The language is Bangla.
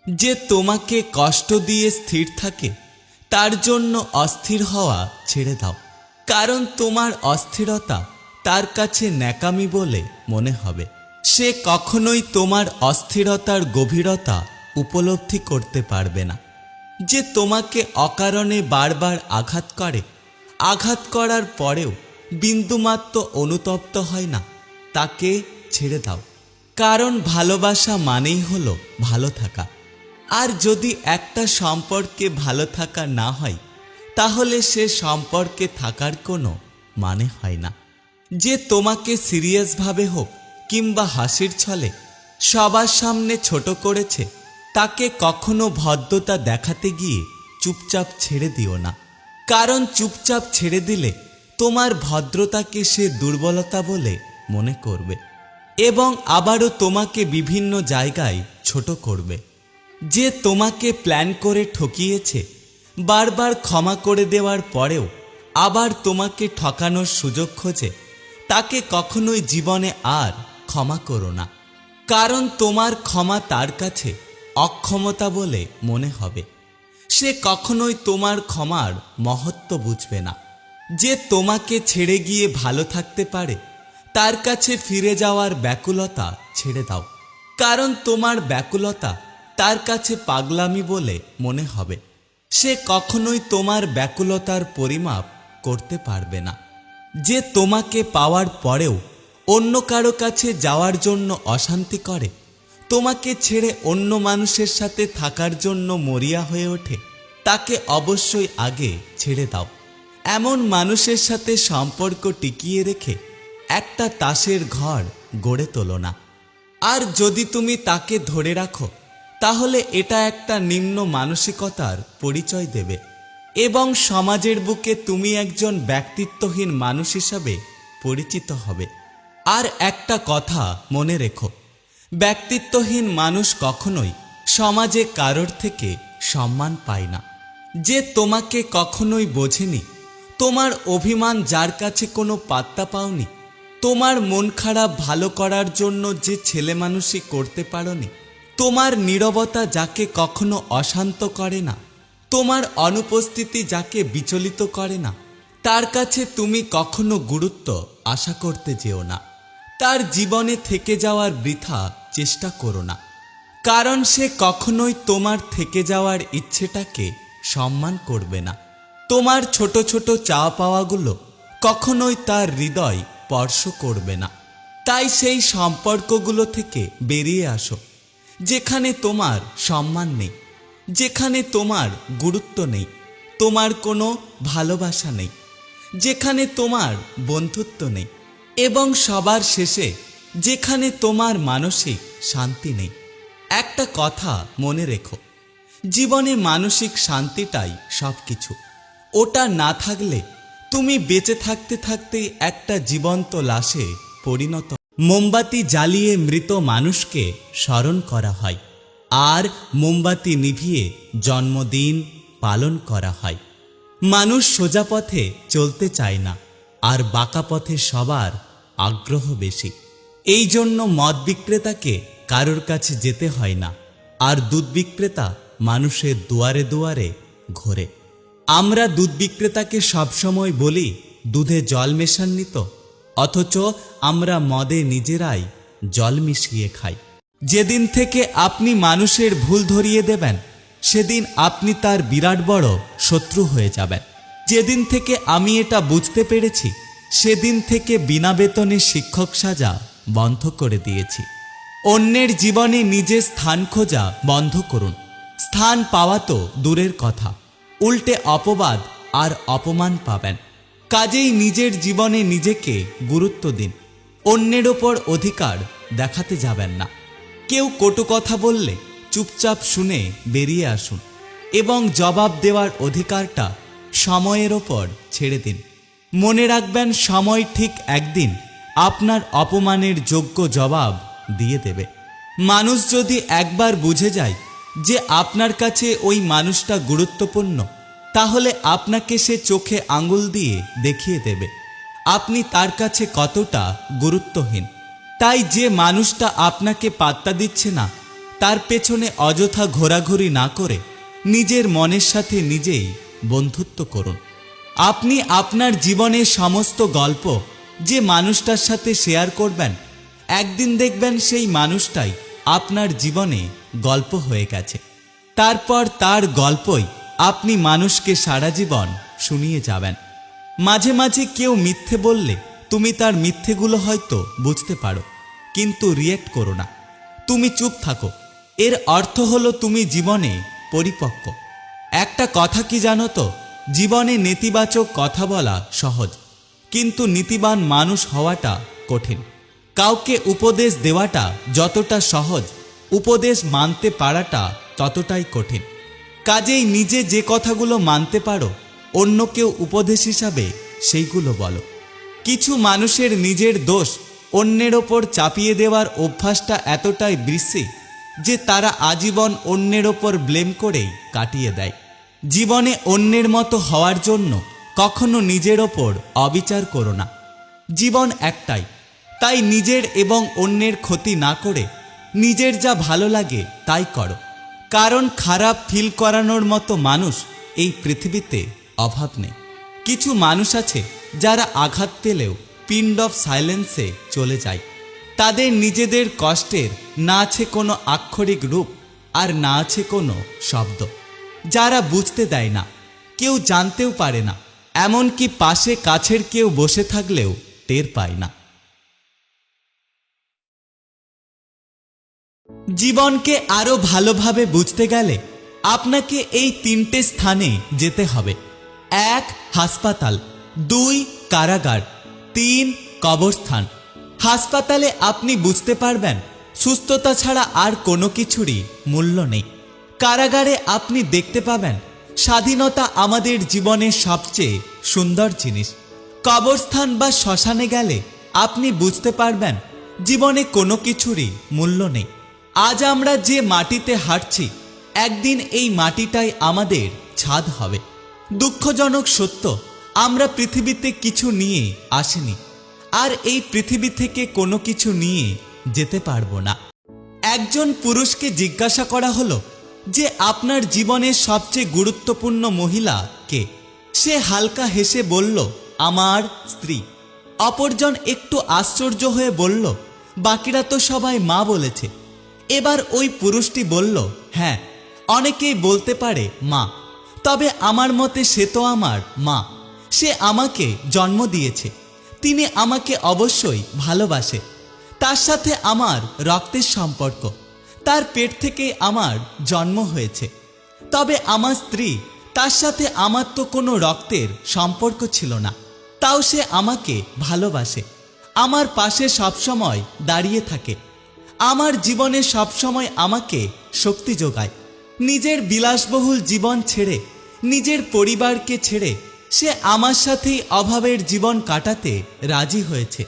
যে তোমাকে কষ্ট দিয়ে স্থির থাকে তার জন্য অস্থির হওয়া ছেড়ে দাও, কারণ তোমার অস্থিরতা তার কাছে ন্যাকামি বলে মনে হবে। সে কখনোই তোমার অস্থিরতার গভীরতা উপলব্ধি করতে পারবে না। যে তোমাকে অকারণে বারবার আঘাত করে, আঘাত করার পরেও বিন্দুমাত্র অনুতপ্ত হয় না, তাকে ছেড়ে দাও। কারণ ভালোবাসা মানেই হলো ভালো থাকা। আর যদি একটা সম্পর্কে ভালো থাকা না হয়, তাহলে সে সম্পর্কে থাকার কোনো মানে হয় না। যে তোমাকে সিরিয়াসভাবে হোক কিংবা হাসির ছলে সবার সামনে ছোট করেছে, তাকে কখনো ভদ্রতা দেখাতে গিয়ে চুপচাপ ছেড়ে দিও না। কারণ চুপচাপ ছেড়ে দিলে তোমার ভদ্রতাকে সে দুর্বলতা বলে মনে করবে এবং আবারও তোমাকে বিভিন্ন জায়গায় ছোট করবে। যে তোমাকে প্ল্যান করে ঠকিয়েছে, বারবার ক্ষমা করে দেওয়ার পরেও আবার তোমাকে ঠকানোর সুযোগ খোঁজে, তাকে কখনোই জীবনে আর ক্ষমা করো না। কারণ তোমার ক্ষমা তার কাছে অক্ষমতা বলে মনে হবে। সে কখনোই তোমার ক্ষমার মহত্ব বুঝবে না। যে তোমাকে ছেড়ে গিয়ে ভালো থাকতে পারে, তার কাছে ফিরে যাওয়ার ব্যাকুলতা ছেড়ে দাও। কারণ তোমার ব্যাকুলতা তার কাছে পাগলামি বলে মনে হবে। সে কখনোই তোমার ব্যাকুলতার পরিমাপ করতে পারবে না। যে তোমাকে পাওয়ার পরেও অন্য কারো কাছে যাওয়ার জন্য অশান্তি করে, তোমাকে ছেড়ে অন্য মানুষের সাথে থাকার জন্য মরিয়া হয়ে ওঠে, তাকে অবশ্যই আগে ছেড়ে দাও। এমন মানুষের সাথে সম্পর্ক টিকিয়ে রেখে একটা তাসের ঘর গড়ে তোলো না। আর যদি তুমি তাকে ধরে রাখো, তাহলে এটা একটা নিম্ন মানসিকতার পরিচয় দেবে এবং সমাজের বুকে তুমি একজন ব্যক্তিত্বহীন মানুষ হিসাবে পরিচিত হবে। আর একটা কথা মনে রেখো, ব্যক্তিত্বহীন মানুষ কখনোই সমাজে কারোর থেকে সম্মান পায় না। যে তোমাকে কখনোই বোঝেনি, তোমার অভিমান যার কাছে কোনো পাত্তা পাওনি, তোমার মন খারাপ ভালো করার জন্য যে ছেলে মানুষই করতে পারোনি, তোমার নীরবতা যাকে কখনো অশান্ত করে না, তোমার অনুপস্থিতি যাকে বিচলিত করে না, তার কাছে তুমি কখনো গুরুত্ব আশা করতে যেও না। তার জীবনে থেকে যাওয়ার বৃথা চেষ্টা করো না। কারণ সে কখনোই তোমার থেকে যাওয়ার ইচ্ছেটাকে সম্মান করবে না। তোমার ছোট ছোট চাওয়া পাওয়াগুলো কখনোই তার হৃদয় স্পর্শ করবে না। তাই সেই সম্পর্কগুলো থেকে বেরিয়ে আসো যেখানে তোমার সম্মান নেই, যেখানে তোমার গুরুত্ব নেই, তোমার কোনো ভালোবাসা নেই, যেখানে তোমার বন্ধুত্ব নেই এবং সবার শেষে যেখানে তোমার মানসিক শান্তি নেই। একটা কথা মনে রেখো, জীবনে মানসিক শান্তিটাই সব কিছু। ওটা না থাকলে তুমি বেঁচে থাকতে থাকতেই একটা জীবন্ত লাশে পরিণত। মোমবাতি জ্বালিয়ে মৃত মানুষকে স্মরণ করা হয়, আর মোমবাতি নিভিয়ে জন্মদিন পালন করা হয়। মানুষ সোজা পথে চলতে চায় না, আর বাঁকা পথে সবার আগ্রহ বেশি। এই জন্য মদ বিক্রেতাকে কারোর কাছে যেতে হয় না, আর দুধ বিক্রেতা মানুষের দুয়ারে দুয়ারে ঘোরে। আমরা দুধ বিক্রেতাকে সবসময় বলি দুধে জল মেশাননি তো, অথচ আমরা মদে নিজেরাই জল মিশিয়ে খাই। যেদিন থেকে আপনি মানুষের ভুল ধরিয়ে দেবেন, সেদিন আপনি তার বিরাট বড় শত্রু হয়ে যাবেন। যেদিন থেকে আমি এটা বুঝতে পেরেছি, সেদিন থেকে বিনা বেতনে শিক্ষক সাজা বন্ধ করে দিয়েছি। অন্যের জীবনে নিজের স্থান খোঁজা বন্ধ করুন। স্থান পাওয়া তো দূরের কথা, উল্টে অপবাদ আর অপমান পাবেন। কাজেই নিজের জীবনে নিজেকে গুরুত্ব দিন, অন্যের ওপর অধিকার দেখাতে যাবেন না। কেউ কটু কথা বললে চুপচাপ শুনে বেরিয়ে আসুন এবং জবাব দেওয়ার অধিকারটা সময়ের ওপর ছেড়ে দিন। মনে রাখবেন, সময় ঠিক একদিন আপনার অপমানের যোগ্য জবাব দিয়ে দেবে। মানুষ যদি একবার বুঝে যায় যে আপনার কাছে ওই মানুষটা গুরুত্বপূর্ণ, তাহলে আপনাকে সে চোখে আঙুল দিয়ে দেখিয়ে দেবে আপনি তার কাছে কতটা গুরুত্বহীন। তাই যে মানুষটা আপনাকে পাত্তা দিচ্ছে না, তার পেছনে অযথা ঘোরাঘুরি না করে নিজের মনের সাথে নিজেই বন্ধুত্ব করুন। আপনি আপনার জীবনের সমস্ত গল্প যে মানুষটার সাথে শেয়ার করবেন, একদিন দেখবেন সেই মানুষটাই আপনার জীবনে গল্প হয়ে গেছে। তারপর তার গল্পই আপনি মানুষকে সারা জীবন শুনিয়ে যাবেন। মাঝে মাঝে কেউ মিথ্যে বললে তুমি তার মিথ্যেগুলো হয়তো বুঝতে পারো, কিন্তু রিয়েক্ট করো না, তুমি চুপ থাকো। এর অর্থ হলো তুমি জীবনে পরিপক্ক। একটা কথা কি জানো তো, জীবনে নেতিবাচক কথা বলা সহজ, কিন্তু নীতিবান মানুষ হওয়াটা কঠিন। কাউকে উপদেশ দেওয়াটা যতটা সহজ, উপদেশ মানতে পারাটা ততটাই কঠিন। কাজেই নিজে যে কথাগুলো মানতে পারো, অন্য কেউ উপদেশ হিসাবে সেইগুলো বলো। কিছু মানুষের নিজের দোষ অন্যের ওপর চাপিয়ে দেওয়ার অভ্যাসটা এতটাই বিশ্রী যে তারা আজীবন অন্যের ওপর ব্লেম করেই কাটিয়ে দেয়। জীবনে অন্যের মতো হওয়ার জন্য কখনো নিজের ওপর অবিচার করো না। জীবন একটাই, তাই নিজের এবং অন্যের ক্ষতি না করে নিজের যা ভালো লাগে তাই করো। কারণ খারাপ ফিল করানোর মতো মানুষ এই পৃথিবীতে অভাব নেই। কিছু মানুষ আছে যারা আঘাত পেলেও পিন্ড অফ সাইলেন্সে চলে যায়। তাদের নিজেদের কষ্টের না আছে কোনো আক্ষরিক রূপ, আর না আছে কোনো শব্দ। যারা বুঝতে দেয় না, কেউ জানতেও পারে না, এমনকি পাশে কাছের কেউ বসে থাকলেও টের পায় না। জীবনকে আরো ভালোভাবে বুঝতে গেলে আপনাকে এই 3টে স্থানে যেতে হবে। 1 হাসপাতাল, 2 কারাগার, 3 কবরস্থান। হাসপাতালে আপনি বুঝতে পারবেন সুস্থতা ছাড়া আর কোনো কিছুরই মূল্য নেই। কারাগারে আপনি দেখতে পাবেন স্বাধীনতা আমাদের জীবনের সবচেয়ে সুন্দর জিনিস। কবরস্থান বা শ্মশানে গেলে আপনি বুঝতে পারবেন জীবনে কোনো কিছুরই মূল্য নেই। আজ আমরা যে মাটিতে হাঁটছি, একদিন এই মাটিটাই আমাদের ছাদ হবে। দুঃখজনক সত্য, আমরা পৃথিবীতে কিছু নিয়ে আসিনি, আর এই পৃথিবী থেকে কোনো কিছু নিয়ে যেতে পারবো না। একজন পুরুষকে জিজ্ঞাসা করা হলো যে আপনার জীবনের সবচেয়ে গুরুত্বপূর্ণ মহিলা কে? সে হালকা হেসে বলল, আমার স্ত্রী। অপরজন একটু আশ্চর্য হয়ে বলল, বাকিরা তো সবাই মা বলেছে। এবার ওই পুরুষটি বলল, হ্যাঁ, অনেকেই বলতে পারে মা, তবে আমার মতে সে তো আমার মা। সে আমাকে জন্ম দিয়েছে, তিনি আমাকে অবশ্যই ভালোবাসে। তার সাথে আমার রক্তের সম্পর্ক, তার পেট থেকে আমার জন্ম হয়েছে। তবে আমার স্ত্রী, তার সাথে আমার তো কোনো রক্তের সম্পর্ক ছিল না, তাও সে আমাকে ভালোবাসে, আমার পাশে সবসময় দাঁড়িয়ে থাকে, আমার জীবনে সবসময় আমাকে শক্তি যোগায়। নিজের বিলাসবহুল জীবন ছেড়ে, নিজের পরিবারকে ছেড়ে সে আমার সাথেই অভাবের জীবন কাটাতে রাজি হয়েছে।